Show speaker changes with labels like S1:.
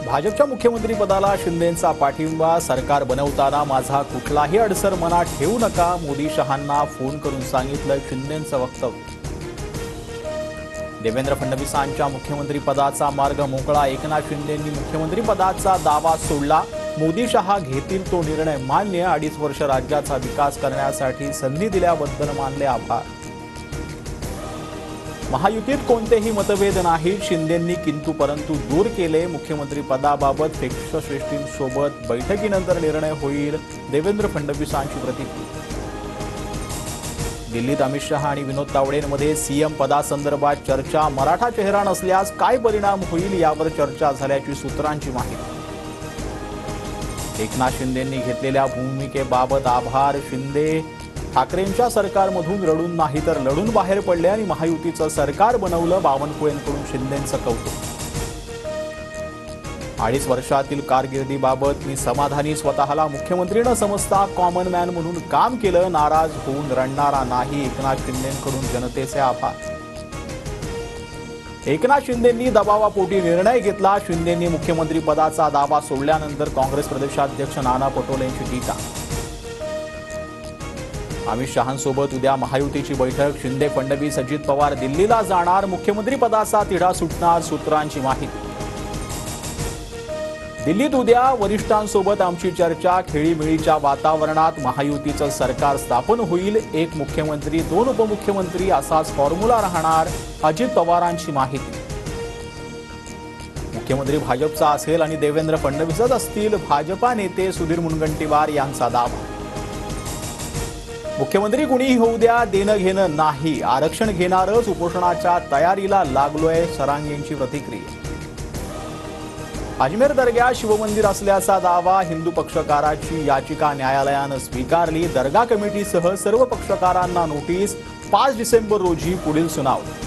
S1: भाजपच्या मुख्यमंत्रीपदाला शिंदेंचा पाठिंबा, सरकार बनवताना माझा कुठलाही अडसर मनात ठेवू नका, मोदी शहांना फोन करून सांगितलं शिंदेंचं वक्तव्य. देवेंद्र फडणवीसांच्या मुख्यमंत्रीपदाचा मार्ग मोकळा, एकनाथ शिंदेंनी मुख्यमंत्रीपदाचा दावा सोडला. मोदी शहा घेतील तो निर्णय मान्य, 2.5 वर्ष राज्याचा विकास करण्यासाठी संधी दिल्याबद्दल मानले आभार. महायुतीत कोणतेही मतभेद नाहीत, शिंदेंनी किंतु परंतु दूर केले. मुख्यमंत्रीपदाबाबत पक्षश्रेष्ठींसोबत बैठकीनंतर निर्णय होईल, देवेंद्र फडणवीसांची प्रतिक्रिया. दिल्लीत अमित शहा आणि विनोद तावडेंमध्ये सीएम पदासंदर्भात चर्चा, मराठा चेहरा नसल्यास काय परिणाम होईल यावर चर्चा झाल्याची सूत्रांची माहिती. एकनाथ शिंदेंनी घेतलेल्या भूमिकेबाबत आभार. शिंदे ठाकरेंच्या सरकारमधून रडून नाही तर लढून बाहेर पडले आणि महायुतीचं सरकार बनवलं, बावनकुळेंकडून शिंदेंचं कौतुक. 2.5 वर्षातील कारकिर्दीबाबत मी समाधानी, स्वतःला मुख्यमंत्री न समजता कॉमन मॅन म्हणून काम केलं, नाराज होऊन रडणारा नाही, एकनाथ शिंदेंकडून जनतेचे आभार. एकनाथ शिंदेंनी दबावापोटी निर्णय घेतला, शिंदेंनी मुख्यमंत्रीपदाचा दावा सोडल्यानंतर काँग्रेस प्रदेशाध्यक्ष नाना पटोलेंची टीका. अमित शहांसोबत उद्या महायुतीची बैठक, शिंदे फडणवीस अजित पवार दिल्लीला जाणार, मुख्यमंत्रीपदाचा तिढा सुटणार, सूत्रांची माहिती. दिल्लीत उद्या वरिष्ठांसोबत आमची चर्चा, खेळीमेळीच्या वातावरणात महायुतीचं सरकार स्थापन होईल, 1 मुख्यमंत्री 2 उपमुख्यमंत्री असाच फॉर्म्युला राहणार, अजित पवारांची माहिती. मुख्यमंत्री भाजपचा असेल आणि देवेंद्र फडणवीसच असतील, भाजपा नेते सुधीर मुनगंटीवार यांचा दावा. मुख्यमंत्री कुणीही होऊ द्या, देणं घेणं नाही, आरक्षण घेणारच, उपोषणाच्या तयारीला लागलोय, सरांगेंची प्रतिक्रिया. अजमेर दर्ग्यात शिवमंदिर असल्याचा दावा, हिंदू पक्षकाराची याचिका न्यायालयानं स्वीकारली. दर्गा कमिटीसह सर्व पक्षकारांना नोटीस, 5 डिसेंबर रोजी पुढील सुनावणी.